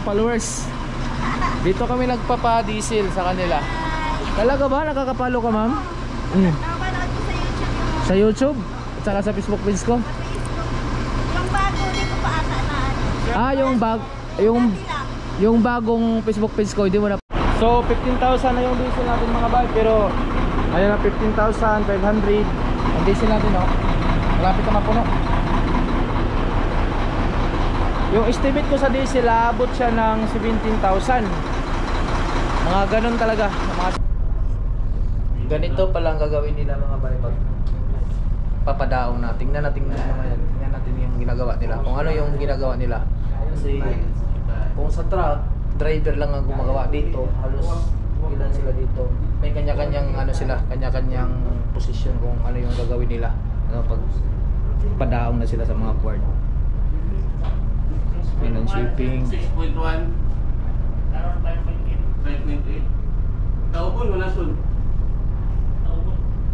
followers. Dito kami nagpapa-diesel sa kanila. Talaga ba? Nakakapalo ka, ma'am? Nakapanood ko sa YouTube yung... Sa YouTube? At saka sa Facebook page ko? Sa Facebook. Yung bago, di ko pa ata na ano. Ah, yung bagong Facebook page ko, hindi mo na. So 15,000 na yung diesel natin mga bay, pero ayun na 15,500 ang diesel natin, no? Malapit na mapuno. Yung estimate ko sa diesel, aabot siya ng 17,000. Mga ganun talaga. Ganito palang gagawin nila mga bay pag papadaong na. Tingnan natin yung ginagawa nila. Kung ano yung ginagawa nila. Kasi kung sa truck, driver lang ang gumagawa dito. Halos ilan sila dito. May kanya-kanyang ano sila, kanya-kanyang posisyon kung ano yung gagawin nila. Ano, pag padaong na sila sa mga port. Yun ang shipping. 6.1. 5.8. Taubon mo na sun.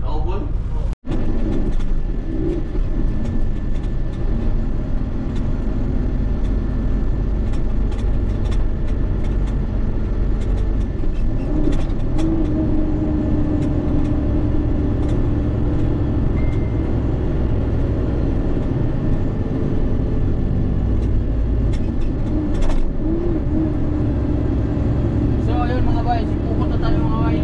Taubon? So ayun mga bay, pupot na tayo mga bay.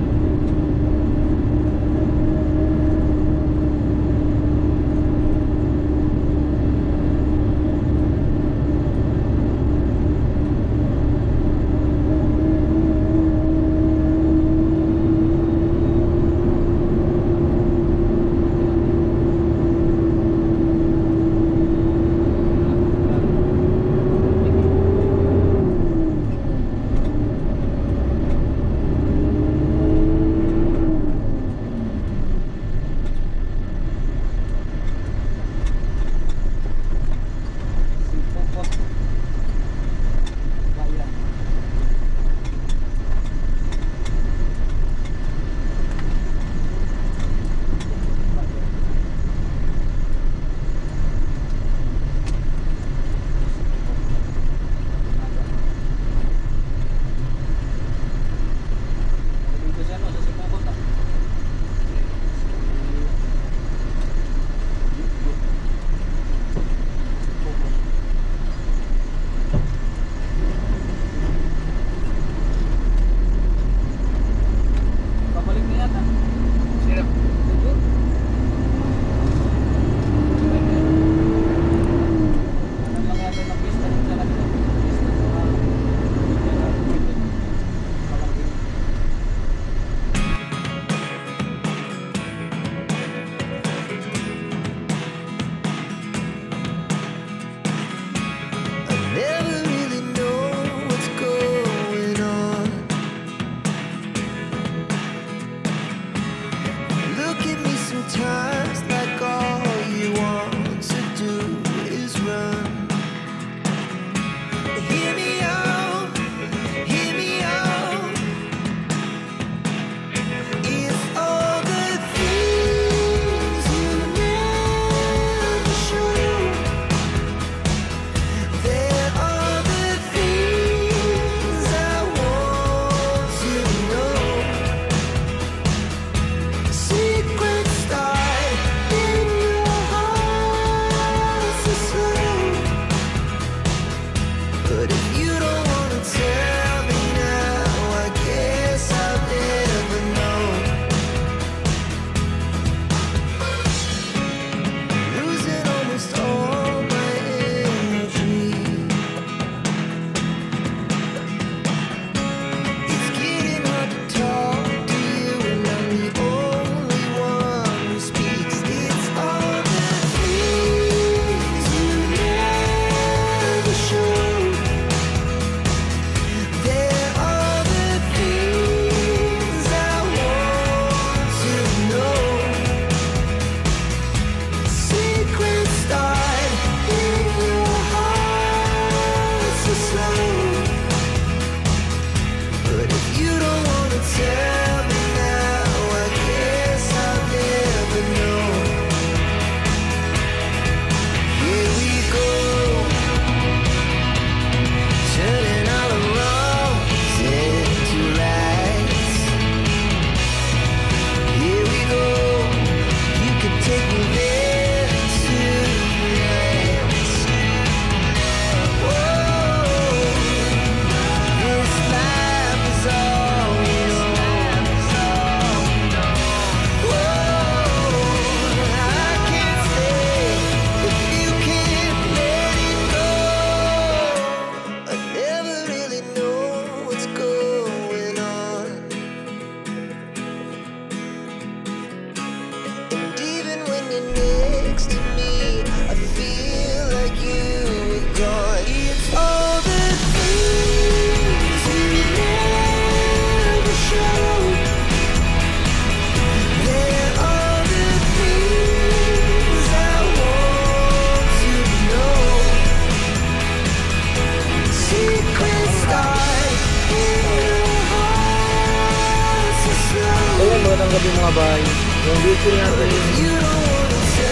kagabi mga bay. Yung diesel natin,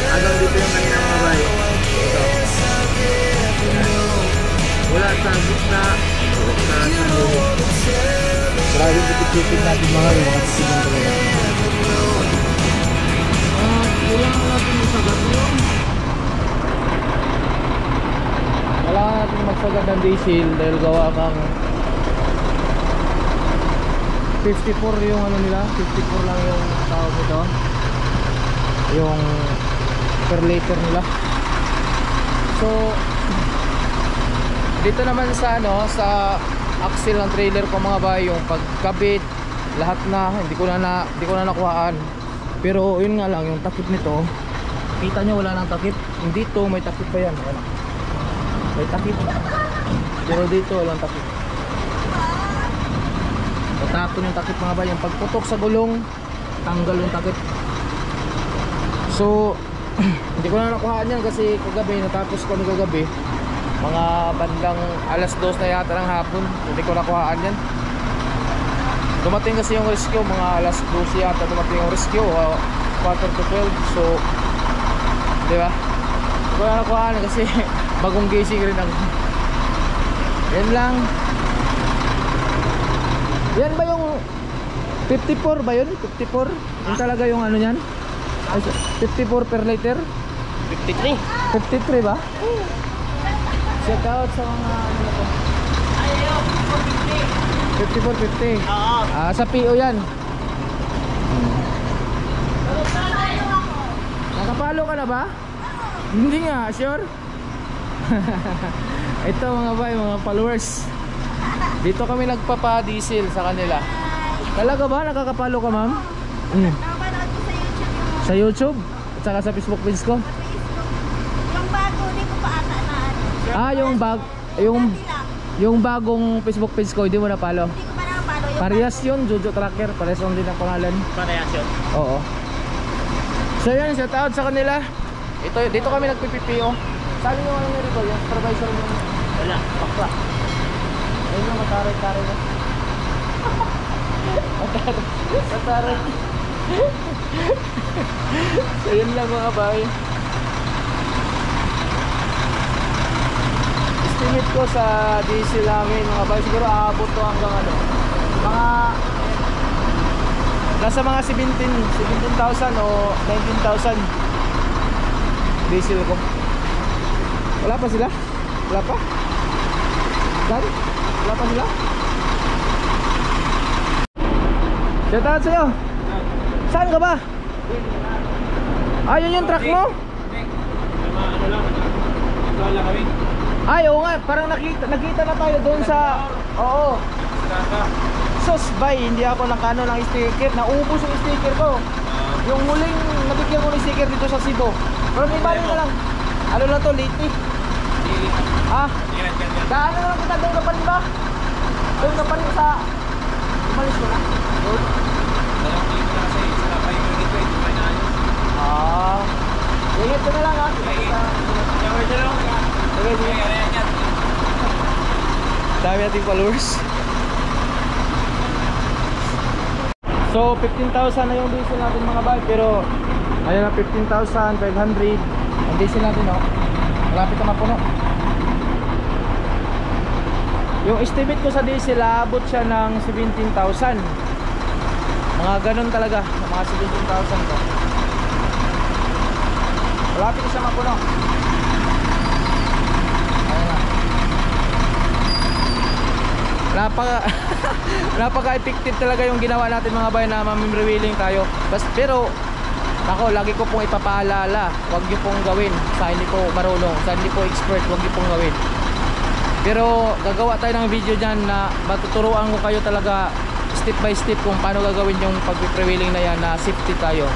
hanggang dito yung kanina mga bay. Ito. Wala sa gitna, wala sa dulo. Grabe tipid-tipid natin mga bay, mga tipid lang talaga. Kailangan natin masagat yun. Kailangan natin magsagat ng diesel dahil gawa kang 54 yung ano nila, 54 lang yung tawag nito, yung per liter nila. So dito naman sa ano, sa axle ng trailer ko mga bay, yung pagkabit lahat na hindi ko na nakuhaan. Pero yun nga lang, yung takip nito, kita nyo wala nang takip. Dito may takip pa yan, ayan. May takip, pero dito walang takip. Tatapon yung takip mga bay. Yung pagputok sa gulong, tanggal yung takip. So hindi ko na nakuhaan yan kasi kagabi, natapos ko na kagabi, mga bandang alas 2 na yata ng hapon. Hindi ko nakuhaan yan. Dumating kasi yung rescue, mga alas 12 yata dumating yung rescue, 4 to 12. So diba, hindi ko na nakuhaan kasi bagong gising rin ako. Yan lang. Yan ba yung 54 ba yun? 54? Yung talaga yung ano yan? 54 per liter? 53. 53 ba? Check out sa mga ano na to. 54, 50. Oo. Sa PO yan. Nakapalo ka na ba? Hindi nga, sure? Ito mga bay, mga followers. Dito kami nagpapa-diesel sa kanila. Talaga ba? Nakakapalo ka, ma'am? Napanood ko sa YouTube yung Sa YouTube? At saka sa Facebook page ko? Facebook. Yung bago, di ko pa ata na ano. Yung bagong Facebook page ko, hindi mo na follow. Hindi ko pa nakapalo. Yung Parehas yun, Jojo Tracker. Parehas lang din ang pangalan. Parehas yun. Oo. So yan, shout out sa kanila. Dito kami nagpipipio. Sabi nyo ano nito, yung supervisor yung Wala. bakla. Ayun yung mataray-taray na. Mataray. So yun lang mga bay. Estimate ko sa diesel namin mga bay, siguro aabot to hanggang ano, mga nasa mga 17,000 o 19,000 diesel ko. Wala pa sila? Wala pa? Dan? Wala pa sila? Shout out sa'yo. Saan ka ba? Ayun yung truck mo? Ano lang. Wala kami. Ay, oo nga, parang nakita na tayo doon sa... Oo. Sos, bay, hindi ako nakano ng sticker. Naubos yung sticker ko. Yung huling nabigyan ko ng sticker dito sa Cebu. Pero may bali na lang. Ano lang to, late. Ah, daanan na lang kita doon kapalit ba? Doon kapalit sa... Umalis ko na. Doon. Ah, ingit ko na lang ha. Dami nating followers. So 15,000 na yung diesel natin mga bag. Pero ayun na 15,500 ang diesel natin, oh. Malapit na mapuno. Yung estimate ko sa diesel, aabot siya ng 17,000. Mga ganun talaga, mga 17,000 ko. Malapit na siya mapuno. Ayun na. Napaka-effective talaga yung ginawa natin mga bayan na mamimrewiling tayo. Pero ako, lagi ko pong ipapaalala, huwag nyo pong gawin sa hindi po marunong, sa hindi po expert, huwag nyo pong gawin. Pero gagawa tayo ng video dyan na matuturuan ko kayo talaga step by step kung paano gagawin yung pag-pre-wheeling na yan, na safety tayo.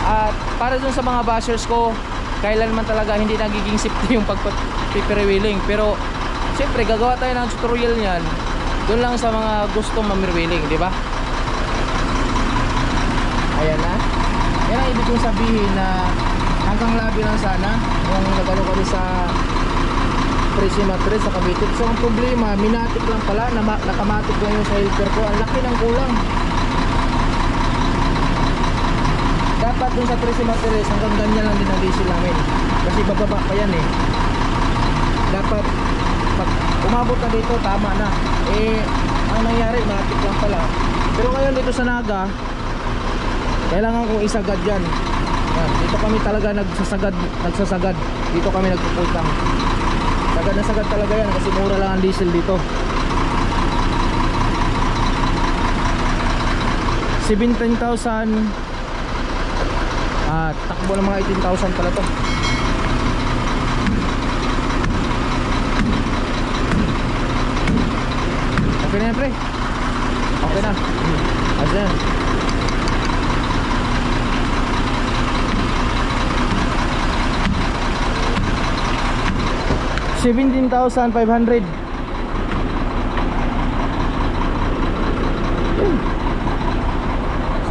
At para dun sa mga bashers ko, kailanman talaga hindi nagiging safety yung pag-pre-wheeling. Pero siyempre gagawa tayo ng tutorial niyan doon lang sa mga gustong mamirwheeling, di ba? Ayan na. Yan ang ibig kong sabihin, na hanggang labi lang sana yung nagano kami sa pressure mattress sa kabitit. So ang problema, minatik lang pala, nakamatik lang yung sa helper ko. Ang laki ng kulang. dapat dun sa Tres Martires hanggang ganyan lang din ang diesel namin. Kasi bababa pa yan eh. Dapat pag umabot na dito tama na. Eh ang nangyari matik lang pala. Pero ngayon dito sa Naga, kailangan kong isagad yan. Yan, dito kami talaga nagsasagad. Dito kami nagpuputang. Sagad na sagad talaga yan kasi mura lang ang diesel dito. 17,000 at takbo ng mga 18,000 pala to. Okay na yan pre? Okay na. Ayos na yan. $17,500.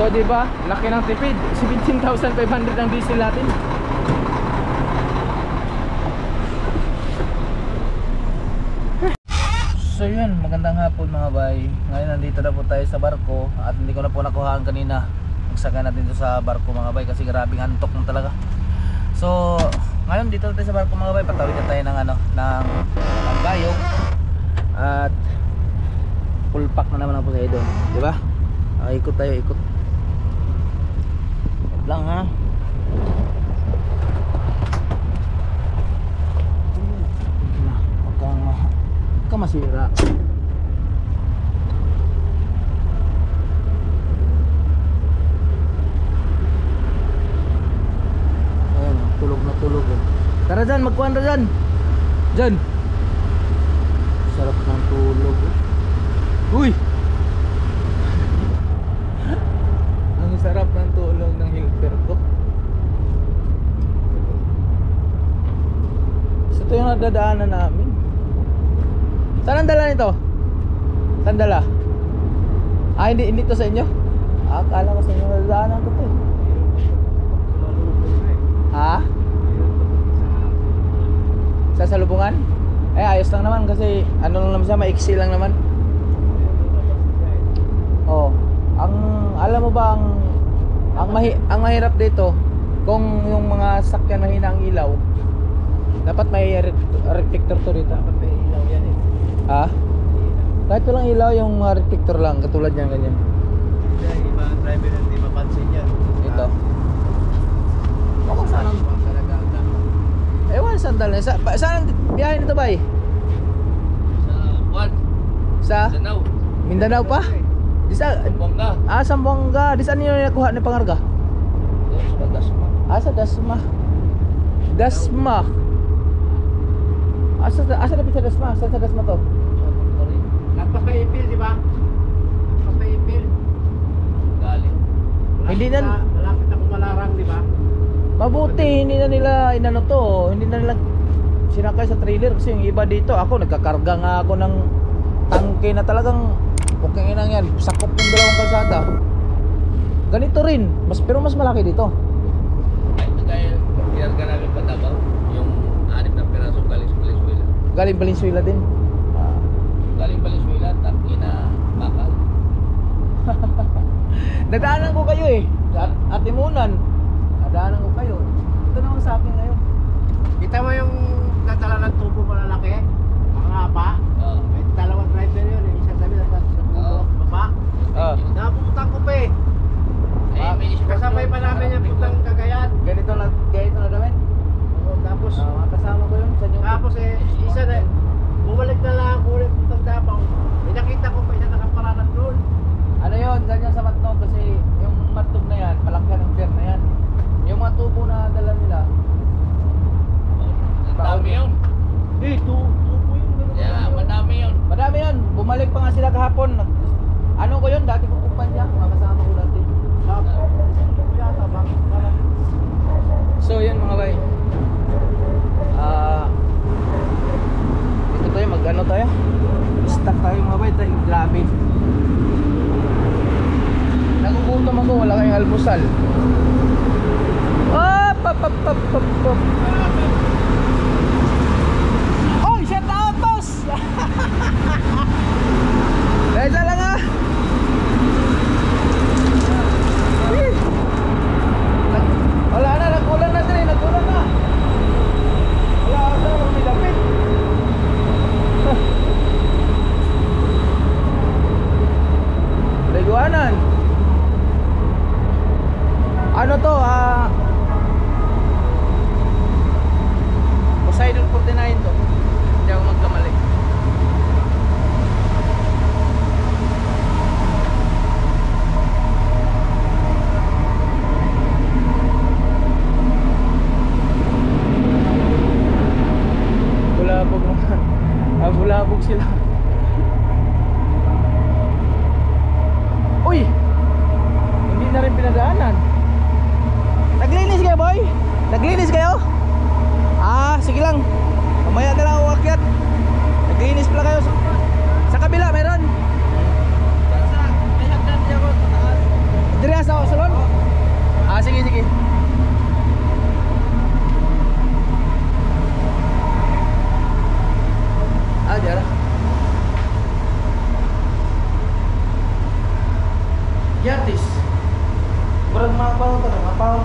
So di ba, laki ng tipid. 17,500 ang diesel natin. So yun, magandang hapon mga bay. Ngayon nandito na po tayo sa barko at hindi ko na po nakuhaan kanina. Magsaka natin dito sa barko mga bay kasi grabing antok mo talaga. So ngayon dito na tayo sa barko mga bay. Patawid na tayo ng ng gayong. At full pack na naman ang Poseidon, di ba? Ikot tayo, ikot lang ha. Huwag kang masira. Ayan, tulog na tulog eh. Tara dyan, magkuhan na dyan. Dyan. Sarap ng tulog eh. Uy! Ang sarap ng tulog ng helper ko. So ito yung nadadaanan namin. Saan ang dala nito? Saan dala? Hindi to sa inyo? Akala ko sa inyo nadadaanan ko to eh. Ha? Sa salubungan? Ayos lang naman kasi ano lang naman siya, maiksi lang naman. Oh, alam mo ba ang mahirap dito kung yung mga sakyan mahina ang ilaw, dapat may reflector to dito. Dapat may ilaw yan eh. Ha? Kahit walang ilaw, yung mga reflector lang katulad yan ganyan. Yung iba driver hindi mapansin yan. Ito. Ako saan ang ewan sandal na. Saan ang biyahe nito ba eh? Sa Juan. Sa? Mindanao. Mindanao pa? Di sa Zamboanga. Zamboanga. Di saan nyo nakuha ni pangarga? Sa Dasma. Sa Dasma. Dasma. Asa na sa Dasma? Saan sa Dasma to? Lampas pa Ipil, di ba? Lampas pa Ipil. Galing. Hindi na. Malapit na Kumalarang, di ba? Mabuti hindi na nila inano to. Hindi na nila sinakay sa trailer kasi yung iba dito ako nagkakarga nga ako ng tangke na talagang okay inang yan. Sakop yung dalawang kalsada. Ganito rin. Pero mas malaki dito. Ay, kaya kinarga namin pa Davao. Yung 6 na piraso galing sa Valenzuela. Galing Valenzuela din. Galing Valenzuela, tangki na bakal. Nadaanan ko kayo eh. At Timunan. Nadaanan ko kayo. Ito naman sa akin ngayon. Kita mo yung natala ng tubo malalaki? Ang haba? May dalawang driver yun. Isang sabi na sa tubo, baba. Napupunta ko pa eh. Kasabay pa namin yung putang Cagayan. Ganito na namin. Tapos, Kasama ko yun sa inyo. tapos isa na, bumalik na lang ako ulit putang Davao. May nakita ko pa isa nakaparanan doon. Ano yun? Ganyan sa Matnog kasi yung Matnog na yan, malaki ng pier na yan. Yung mga tubo na dala nila. Ang dami yun. Tubo yun. Yeah, madami yun. Madami yun. Bumalik pa nga sila kahapon. Ano ko yun? Dati kong kumpanya. Makasama ko dati. So yun mga bay. Dito tayo mag-ano tayo. Stuck tayo mga bay. Grabe. Nagugutom ako. Wala kayong almusal. Pop. Oy, shout out boss. Dahil lang ah.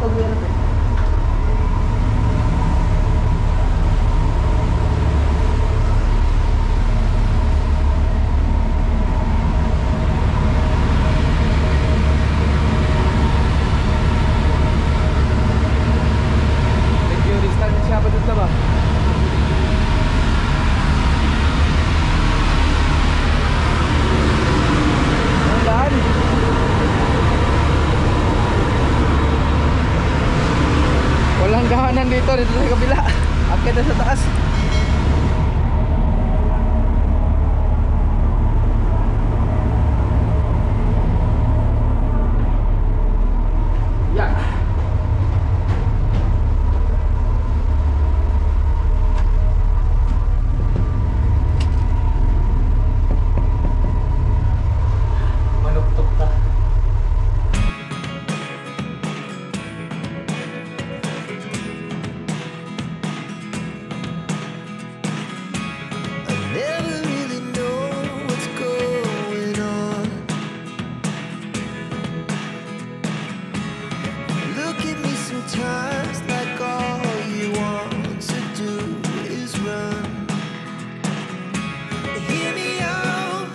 pag meron eh. Medyo distant siya pa dito ba? Ang daan. Walang gahanan dito sa kabila. Akit na sa taas. Yeah. Manuktok ka. Never really know what's going on. Look at me sometimes like all you want to do is run. Hear me out,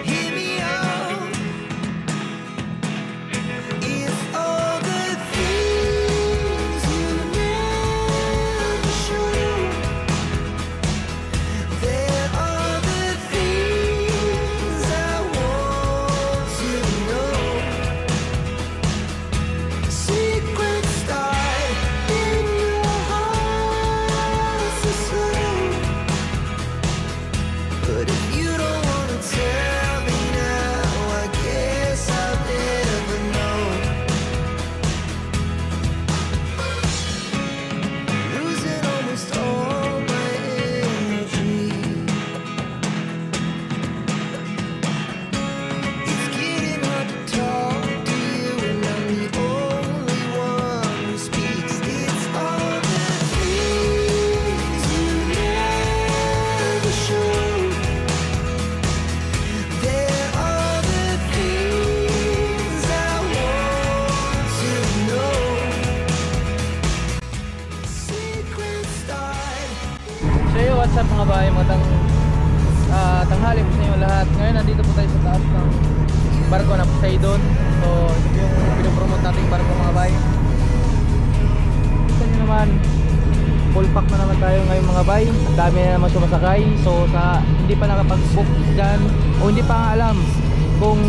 hear me out. It's all the things you never show. There are the things I want to know. Secrets start in your heart so slow. But if you don't wanna tell me now, I guess I'll never know. Losing almost all my energy. It's getting hard to talk to you, and I'm the only one who speaks. It's all the things you never show. There are the things I want to know. Secrets start. So yo, what's up mga bahay, tanghali po sa inyo lahat. Ngayon nandito po tayo sa taas ng barko na Poseidon. So ito yung pinopromote nating barko mga bahay. Kita nyo naman, full pack na naman tayo ngayon mga bay. Ang dami na naman sumasakay. So sa hindi pa nakapag-book dyan o hindi pa nga alam kung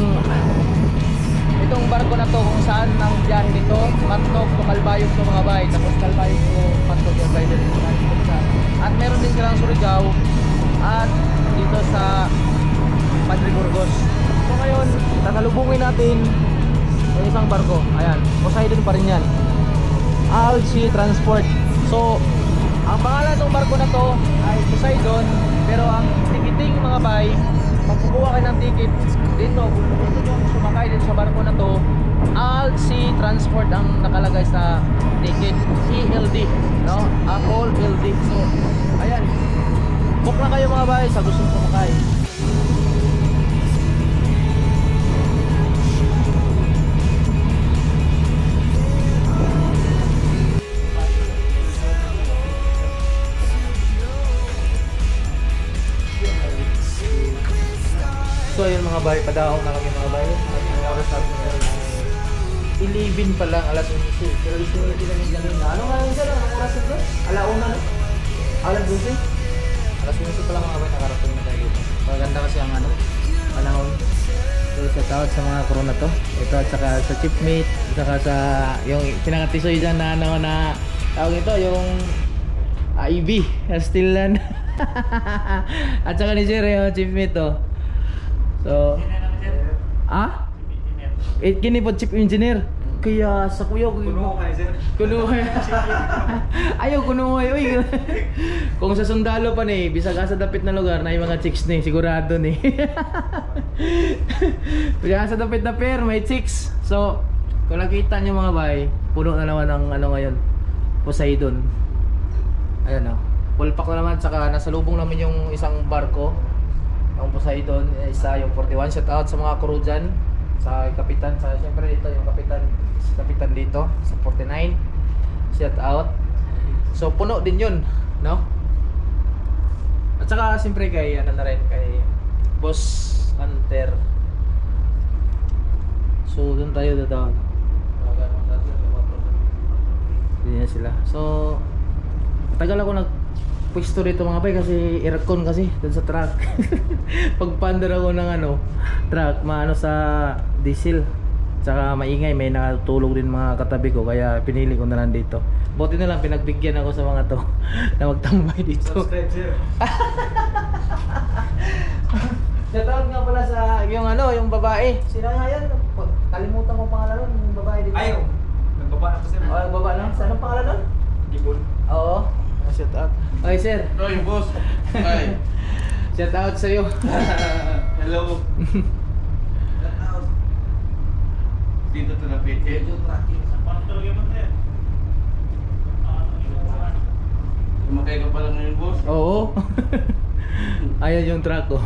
itong barko na to kung saan ang biyahe nito, Matnog to Calbayog to mga bay. Tapos Calbayog to Matnog yung rider dito na dito sa. At meron din silang Surigao at dito sa Padre Burgos. So ngayon, tatalubungin natin yung isang barko. Ayan, Poseidon pa rin yan, Alsi Transport. So ang pangalan ng barko na to ay Poseidon, pero ang ticketing mga bay, pag kukuha kayo ng ticket dito, kung gusto nyo sumakay dito sa barko na to, Alsi Transport ang nakalagay sa ticket, ELD, no? Apple LD. So ayan, book na kayo mga bay sa gustong sumakay. So ayun mga bay, padaong na kami mga bay. At yung oras natin ngayon ay 11 pa lang, alas 11. Pero gusto nyo natin namin ganun na. Ano nga yun sir? Anong oras ito? Alauna na? Alas 12? Alas 11 pa lang mga bay, nakarating na tayo dito. Maganda kasi ang panahon. So sa tawad sa mga crew na to. Ito at saka sa chipmate, at saka sa yung pinakatisoy dyan na tawag ito, yung IB, Stilan. At saka ni Sir, yung chipmate to. So, kini po chief engineer. Kaya sa kuya ko kuno kayo. Ayaw kuno kayo. Kung sa sundalo pa ni, bisag sa dapit na lugar na yung mga chicks ni, sigurado ni. Bisag sa dapit na pair, may chicks. So, kung nakita niyo mga bay, puno na naman ng ngayon, Poseidon. Ayan o. Full pack na naman, saka nasa lubong namin yung isang barko. Ang Poseidon, isa yung 41. Shout out sa mga crew dyan. sa kapitan, sa siyempre dito yung kapitan dito sa 49. Shout out. So puno din yun, no? At saka siyempre kay ano na rin, kay Boss Hunter. So doon tayo dadaan. Hindi na sila. So tagal ako nagpwesto dito mga bay kasi aircon kasi doon sa truck. Pagpandar ako ng ano, truck, maano sa diesel. Tsaka maingay, may nakatulog din mga katabi ko kaya pinili ko na lang dito. Buti na lang pinagbigyan ako sa mga to na magtambay dito. Shoutout nga pala sa yung ano, yung babae. Sino nga yan? Kalimutan ko pangalan nun, yung babae dito. Ayaw. Nagbaba na po sir. Oh, nagbaba na. Saan ang pangalan nun? Ibon. Oo. Shoutout. Okay, sir. Oh, yung boss. Hi. Shoutout sa'yo. Hello. Dito to na pete. Sumakay ka pala ngayon, boss. Oo. Ayan yung truck ko.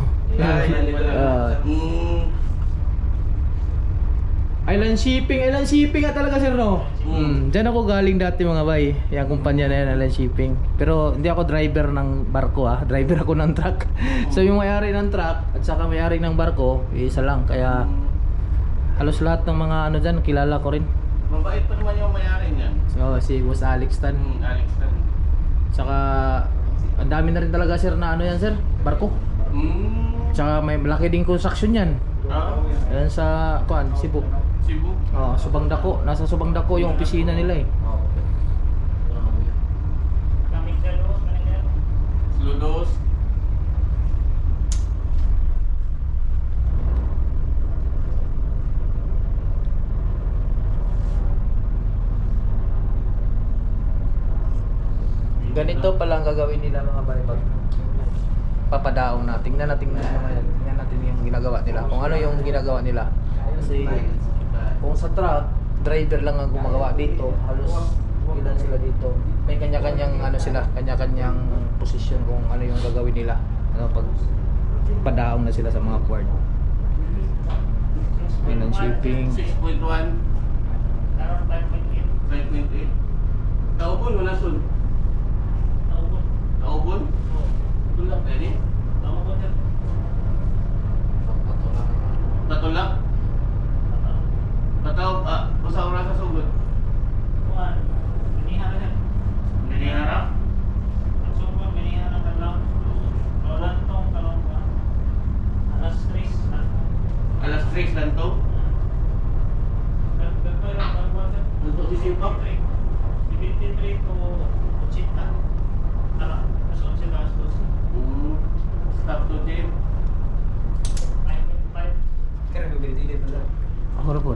Island shipping nga talaga sir, no? Diyan ako galing dati mga bay. Yung kumpanya na yan, Island Shipping. Pero hindi ako driver ng barko driver ako ng truck. So yung may-ari ng truck at saka may-ari ng barko, isa lang. Kaya halos lahat ng mga ano dyan, kilala ko rin. Mabait pa naman yung mayari niya. So si Boss Alex Tan. Alex Tan. Saka ang dami na rin talaga sir na ano yan sir, barko. Tsaka may malaki din construction yan. Ayan sa Cebu. Cebu? Oh, Subang Dako. Nasa Subang Dako yung opisina nila eh. Sludos. Ganito pala ang gagawin nila mga bay pag papadaong na. Tingnan natin yung ginagawa nila. Kung ano yung ginagawa nila. Kasi kung sa truck, driver lang ang gumagawa dito. Halos ilan sila dito. May kanya-kanyang ano sila, kanya-kanyang posisyon kung ano yung gagawin nila. Ano pag padaong na sila sa mga port. Island Shipping. 6.1. 5.8. Taubon wala sun. Taubon? Tulak pwede? Patulak? Pataw, usa oras sa sugod. Minihara? Alas 3 lang to? Untuk sisipap? 73 to 80. Masuk sila alas 12. Stop to gym. 5.5. Kaya nagbibilit pala. Ako na po.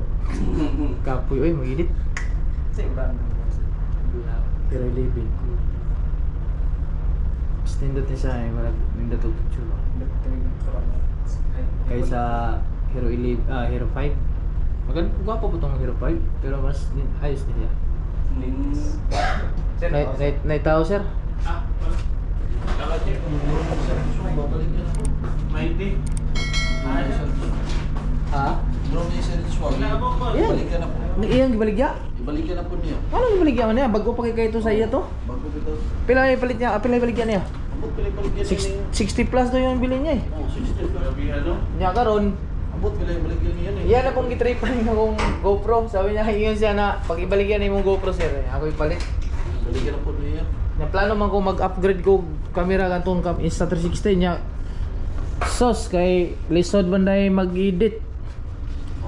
Kapoy, oy, mag-edit. Kasi ulan. Pero living. Mas nindot niya siya eh, marag nindot ang picture. Kaysa Hero 11, Hero 5. Maganda, gwapo po itong Hero 5, pero mas ayos niya. Naitaw sir? Ah, wala. Kakachip. Mighty. Ha? Bro, may isa rin swag. Yan. Balikan na po. Iyang gibaligya? Ibalikan na po niya. Ano gibaligya man niya? Bago pa kay ito sa iya to? Bago bitaw. Pila may palit niya? Pila may baligya niya? Abot balikan niya. 60 plus daw yung bilhin niya eh. Oh, 60. Grabe ano? Niya karon. Abot balikan niya yan eh. Iyan akong gitripan akong GoPro. Sabi niya, iyon siya na pag ibaligyan na yung GoPro sir eh. Ako ipalit. Balikan na po niya. Na plano man ko mag-upgrade ko camera kantong Insta360 niya. Sos kay lisod banday mag-edit.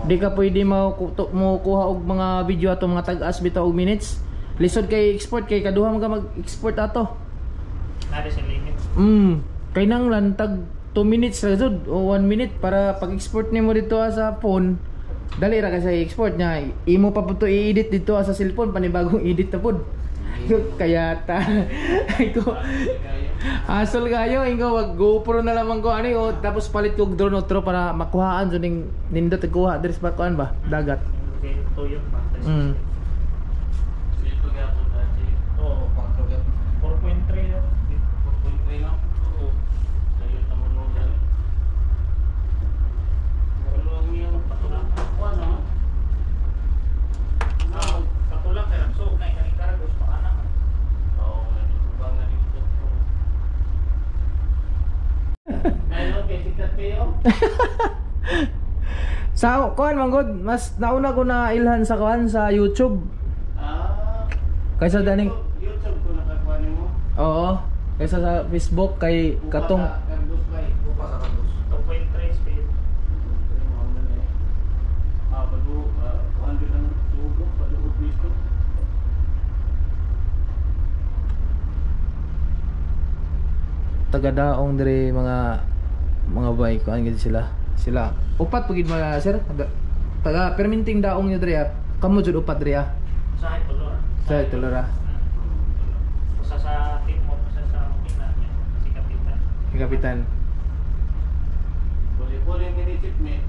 Di ka pwede mo kuha og mga video ato mga tag-as bitaw og minutes. Lisod kay export kay kaduha man ka mag-export ato. Nari sa limit. Kay nang lang tag 2 minutes ra jud o 1 minute para pag-export nimo dito sa phone. Dali ra kasi i-export niya. Imo pa pud to i-edit dito sa cellphone panibagong edit na pud. Kaya ta ko asol kayo ingo wag GoPro na lamang ko ano yo tapos palit ko og drone otro para makuhaan jud ning nindot kuha diri sa kuan ba dagat. Okay, tuyok pa. Dito nga po dati. Oo, 4.3 na. 4.3 lang. Oo. Ayun na mo nung dyan. Marunong yung patulak. Sa kuan manggod, mas nauna ko na ilhan sa kuan sa YouTube. Kaysa daning YouTube ko nakakuha mo. oo, kaysa sa Facebook kay katong 2.3 speed. taga-daong dire mga bike kuan gid sila. Sila upat pugid mga sir. Taga perminting daong niyo dire. Kamo jud upat dire. Sa Tulor. Sa Tulora. Usa sa Timor, usa sa Okina, si Kapitan. Si Kapitan. Boleh-boleh minitip me.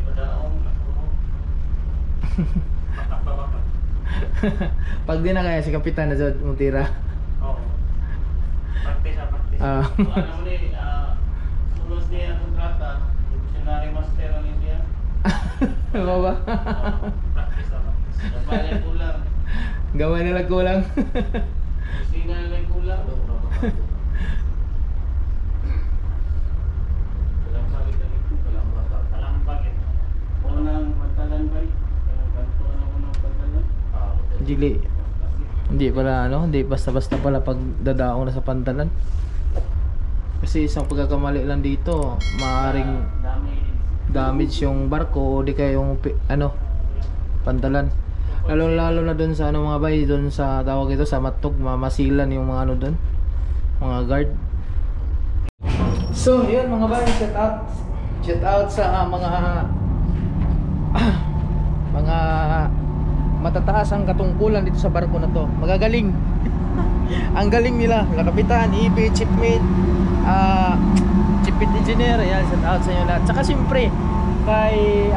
Padaong ako. Bakak. Pag di na kaya si Kapitan na jud mutira. Oo. Practice. Ah. Ano mo ni sulos niya ang kontrata. Missionary master ang India. Ano ba? Practice. Nagbayad kulang. Gawa nila kulang. Kusina nila kulang. Dalam sakit na ito, kalang bata. Talampag ito. Unang pantalan ba? Ganito ang unang pantalan? Dili. Hindi pala hindi basta-basta pala pag dadaong na sa pantalan. Kasi isang pagkakamali lang dito, maaring damage yung barko o di kaya yung pantalan. Lalo na doon sa mga bay, doon sa tawag ito sa matog, mamasilan yung mga doon, mga guard. So, yun mga bay, shout out sa mga matataas ang katungkulan dito sa barko na to. Magagaling. Ang galing nila, kapitan, EB, chipmate, chief engineer, yan, shout out sa inyo lahat. Tsaka siyempre kay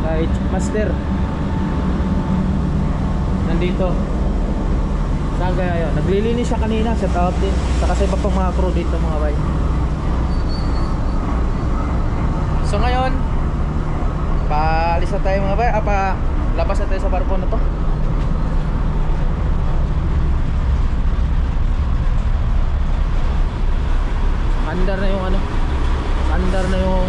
kay master nandito. Saan kaya yun? Naglilinis siya kanina, shout out din. Tsaka sa iba pang mga crew dito mga bay. So ngayon paalis na tayo mga bay, labas na tayo sa barko na to. Andar na yung andar na yung